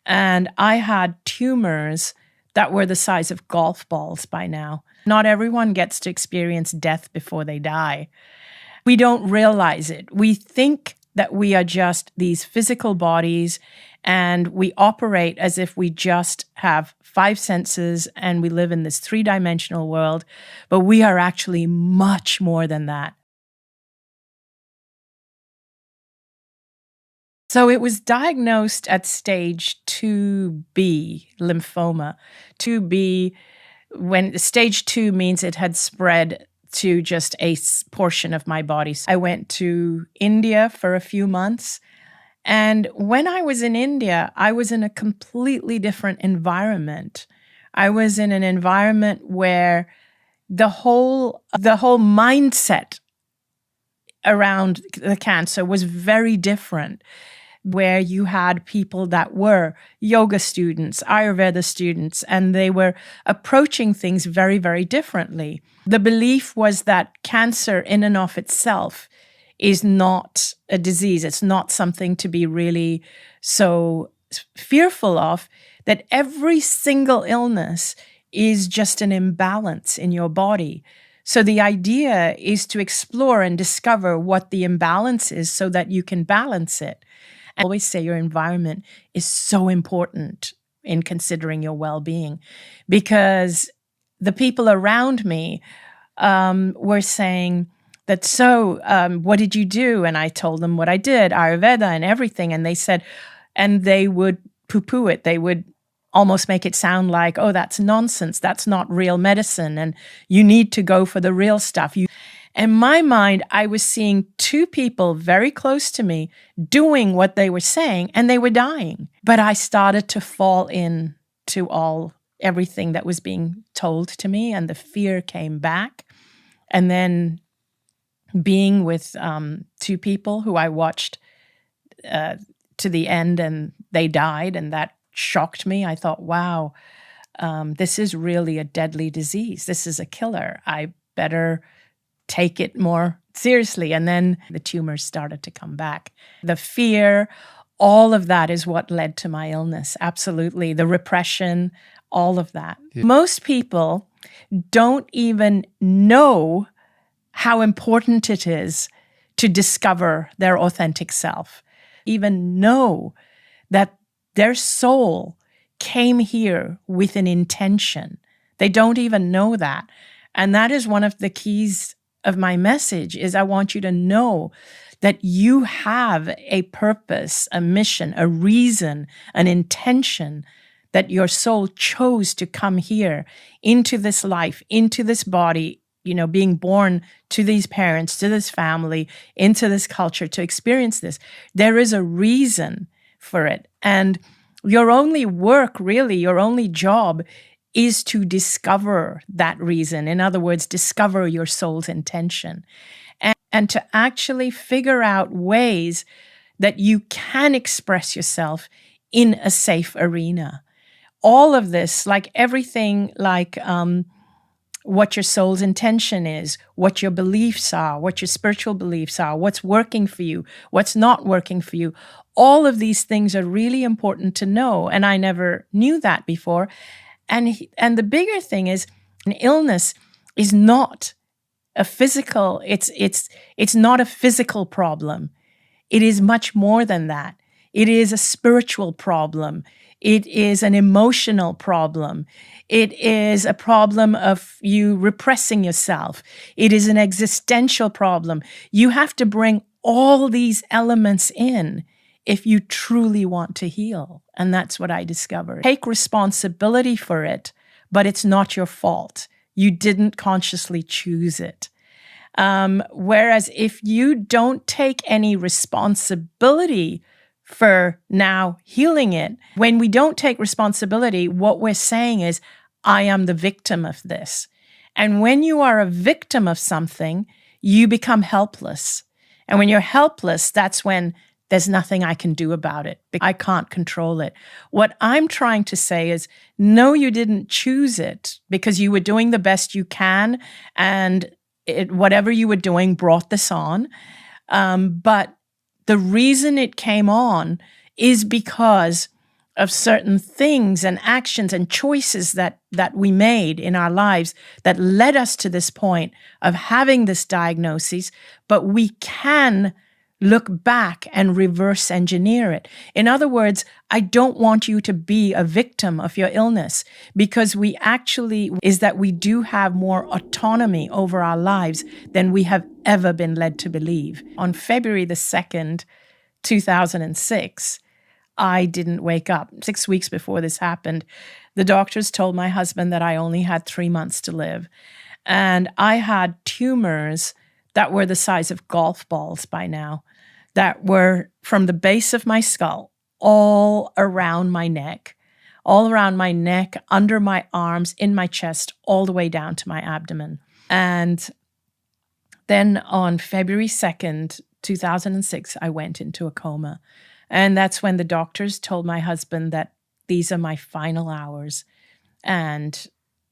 And I had tumors that were the size of golf balls by now. Not everyone gets to experience death before they die. We don't realize it. We think that we are just these physical bodies and we operate as if we just have 5 senses and we live in this 3-dimensional world, but we are actually much more than that. So it was diagnosed at stage 2B lymphoma. 2B, when stage 2 means it had spread to just a portion of my body. I went to India for a few months. And when I was in India, I was in a completely different environment. I was in an environment where the whole mindset around the cancer was very different, where you had people that were yoga students, Ayurveda students, and they were approaching things very, very differently. The belief was that cancer in and of itself is not a disease. It's not something to be really so fearful of, that every single illness is just an imbalance in your body. So the idea is to explore and discover what the imbalance is so that you can balance it. I always say your environment is so important in considering your well-being, because the people around me were saying that, what did you do? And I told them what I did, Ayurveda and everything. And they said, and they would poo-poo it. They would almost make it sound like, oh, that's nonsense. That's not real medicine. And you need to go for the real stuff. In my mind, I was seeing 2 people very close to me doing what they were saying, and they were dying. But I started to fall into everything that was being told to me, and the fear came back. And then being with 2 people who I watched to the end, and they died, and that shocked me. I thought, wow, this is really a deadly disease. This is a killer. I better take it more seriously. And then the tumors started to come back. The fear, all of that is what led to my illness. Absolutely. The repression, all of that. Yeah. Most people don't even know how important it is to discover their authentic self, even know that their soul came here with an intention. They don't even know that. And that is one of the keys of my message, is I want you to know that you have a purpose, a mission, a reason, an intention, that your soul chose to come here into this life, into this body, being born to these parents, to this family, into this culture, to experience this. There is a reason for it. And your only work, really, your only job is to discover that reason. In other words, discover your soul's intention, and to actually figure out ways that you can express yourself in a safe arena. All of this, like everything, like what your soul's intention is, what your beliefs are, what your spiritual beliefs are, what's working for you, what's not working for you. All of these things are really important to know, and I never knew that before. And the bigger thing is, an illness is not a physical, it's not a physical problem. It is much more than that. It is a spiritual problem. It is an emotional problem. It is a problem of you repressing yourself. It is an existential problem. You have to bring all these elements in if you truly want to heal. And that's what I discovered. Take responsibility for it, but it's not your fault. You didn't consciously choose it. Whereas if you don't take any responsibility for now healing it, when we don't take responsibility, what we're saying is, I am the victim of this. And when you are a victim of something, you become helpless. And when you're helpless, that's when there's nothing I can do about it. I can't control it. What I'm trying to say is, no, you didn't choose it, because you were doing the best you can, and whatever you were doing brought this on. But the reason it came on is because of certain things and actions and choices that we made in our lives that led us to this point of having this diagnosis, but we can look back and reverse engineer it. In other words, I don't want you to be a victim of your illness, because we do have more autonomy over our lives than we have ever been led to believe. On February the 2nd, 2006, I didn't wake up. 6 weeks before this happened, the doctors told my husband that I only had 3 months to live. And I had tumors that were the size of golf balls by now, that were from the base of my skull, all around my neck, under my arms, in my chest, all the way down to my abdomen. And then on February 2nd, 2006, I went into a coma. And that's when the doctors told my husband that these are my final hours. And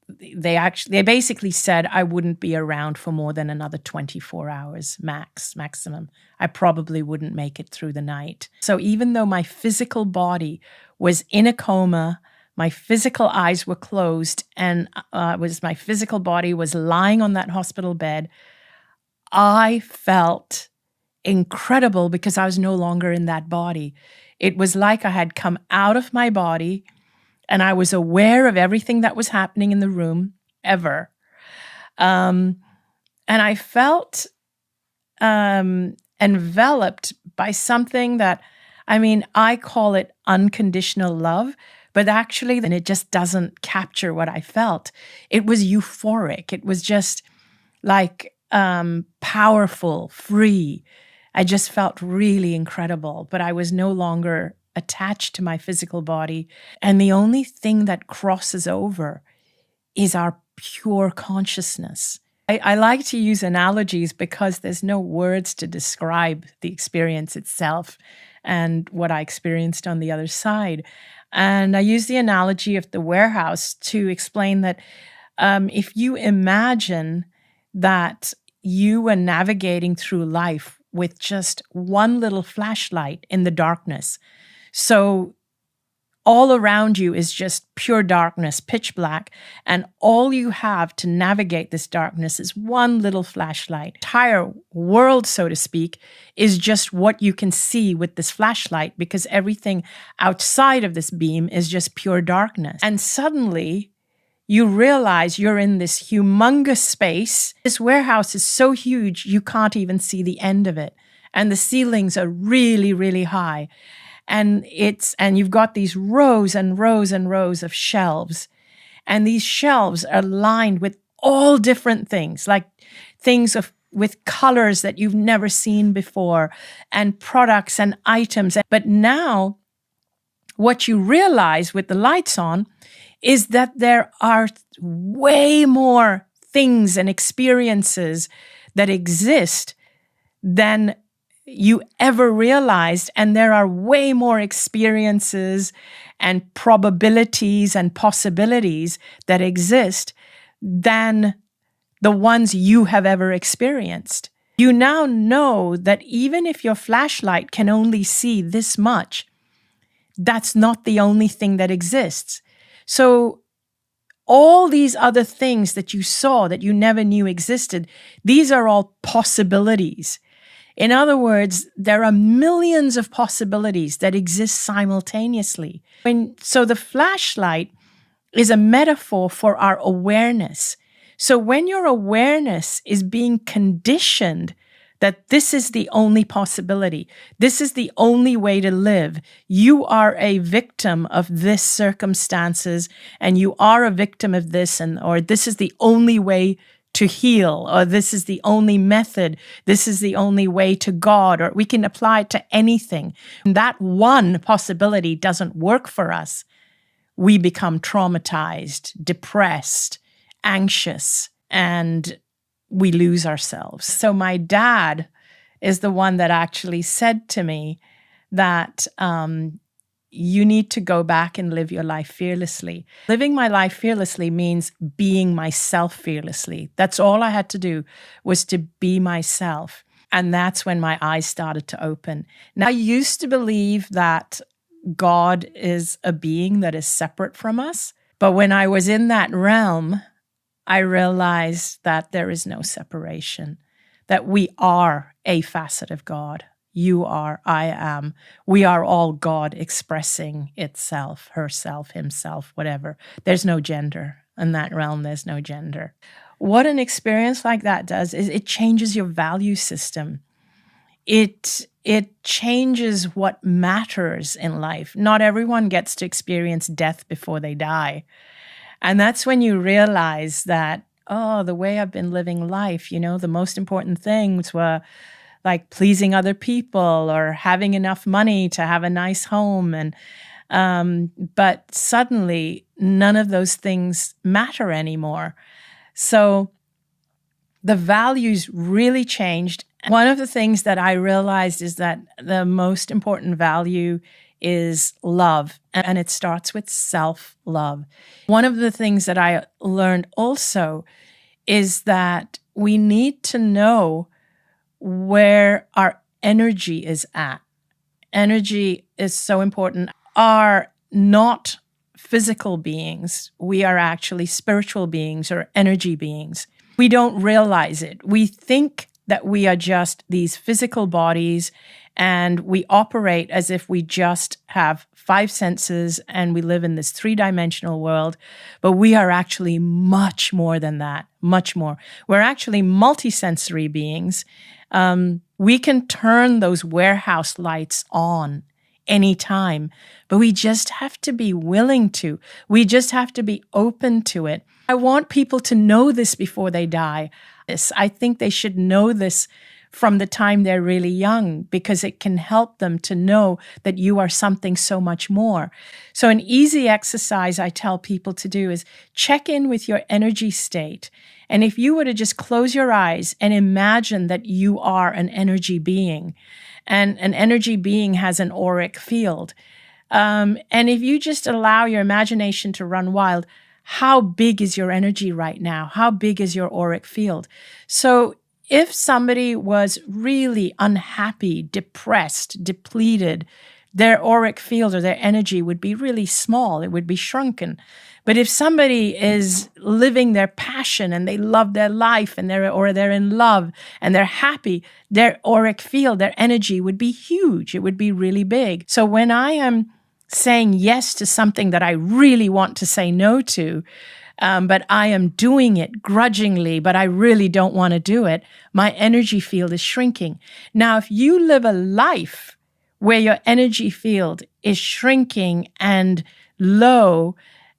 they basically said I wouldn't be around for more than another 24 hours maximum. I probably wouldn't make it through the night. So even though my physical body was in a coma, my physical eyes were closed, and my physical body was lying on that hospital bed, I felt incredible because I was no longer in that body. It was like I had come out of my body and I was aware of everything that was happening in the room ever. And I felt enveloped by something that, I call it unconditional love, but actually then it just doesn't capture what I felt. It was euphoric. It was just like powerful, free. I just felt really incredible, but I was no longer attached to my physical body. And the only thing that crosses over is our pure consciousness. I like to use analogies because there's no words to describe the experience itself and what I experienced on the other side. And I use the analogy of the warehouse to explain that if you imagine that you were navigating through life with just one little flashlight in the darkness. So all around you is just pure darkness, pitch black, and all you have to navigate this darkness is one little flashlight. The entire world, so to speak, is just what you can see with this flashlight, because everything outside of this beam is just pure darkness. And suddenly, you realize you're in this humongous space. This warehouse is so huge, you can't even see the end of it. And the ceilings are really, really high. And you've got these rows and rows and rows of shelves. And these shelves are lined with all different things, like things with colors that you've never seen before, and products and items. But now, what you realize with the lights on is that there are way more things and experiences that exist than you ever realized. And there are way more experiences and probabilities and possibilities that exist than the ones you have ever experienced. You now know that even if your flashlight can only see this much, that's not the only thing that exists. So all these other things that you saw that you never knew existed, these are all possibilities. In other words, there are millions of possibilities that exist simultaneously. So the flashlight is a metaphor for our awareness. So when your awareness is being conditioned that this is the only possibility, this is the only way to live, you are a victim of this circumstances, and you are a victim of this, or this is the only way to heal, or this is the only method, this is the only way to God, or we can apply it to anything. That one possibility doesn't work for us. We become traumatized, depressed, anxious, and we lose ourselves. So my dad is the one that actually said to me that you need to go back and live your life fearlessly. Living my life fearlessly means being myself fearlessly. That's all I had to do, was to be myself. And that's when my eyes started to open. Now, I used to believe that God is a being that is separate from us. But when I was in that realm, I realized that there is no separation, that we are a facet of God. You are, I am. We are all God expressing itself, herself, himself, whatever. There's no gender. In that realm, there's no gender. What an experience like that does is it changes your value system. It changes what matters in life. Not everyone gets to experience death before they die. And that's when you realize that, oh, the way I've been living life, the most important things were like pleasing other people or having enough money to have a nice home. But suddenly, none of those things matter anymore. So the values really changed. One of the things that I realized is that the most important value is love, and it starts with self-love. One of the things that I learned also is that we need to know where our energy is at. Energy is so important. Are not physical beings. We are actually spiritual beings or energy beings. We don't realize it. We think that we are just these physical bodies and we operate as if we just have 5 senses and we live in this 3-dimensional world, but we are actually much more than that, much more. We're actually multisensory beings. We can turn those warehouse lights on anytime, but we just have to be willing to. We just have to be open to it. I want people to know this before they die. I think they should know this from the time they're really young because it can help them to know that you are something so much more. So an easy exercise I tell people to do is check in with your energy state. And if you were to just close your eyes and imagine that you are an energy being, and an energy being has an auric field. And if you just allow your imagination to run wild, how big is your energy right now? How big is your auric field? So if somebody was really unhappy, depressed, depleted, their auric field or their energy would be really small. It would be shrunken. But if somebody is living their passion and they love their life and they're in love and they're happy, their auric field, their energy would be huge. It would be really big. So when I am saying yes to something that I really want to say no to, but I am doing it grudgingly, but I really don't want to do it, my energy field is shrinking. Now, if you live a life where your energy field is shrinking and low,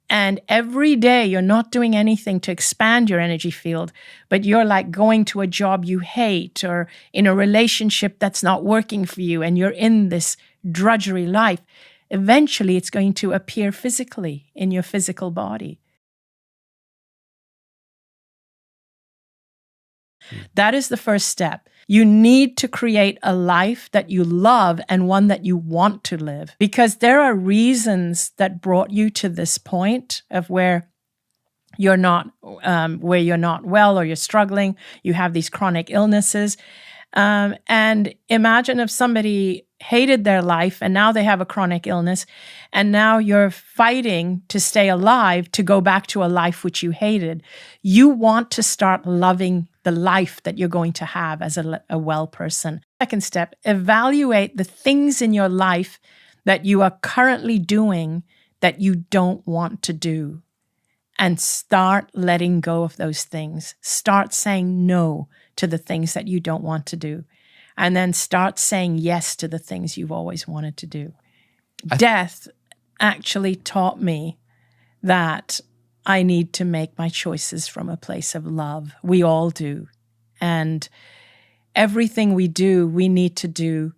and every day you're not doing anything to expand your energy field, but you're like going to a job you hate or in a relationship that's not working for you, and you're in this drudgery life, eventually it's going to appear physically in your physical body. That is the first step. You need to create a life that you love and one that you want to live, because there are reasons that brought you to this point of where you're not well or you're struggling. You have these chronic illnesses. And imagine if somebody hated their life and now they have a chronic illness and now you're fighting to stay alive to go back to a life which you hated. You want to start loving the life that you're going to have as a well person. Second step, evaluate the things in your life that you are currently doing that you don't want to do, and start letting go of those things. Start saying no to the things that you don't want to do, and then start saying yes to the things you've always wanted to do. Death actually taught me that I need to make my choices from a place of love. We all do. And everything we do, we need to do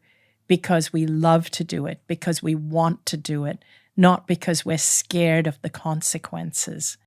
because we love to do it, because we want to do it, not because we're scared of the consequences.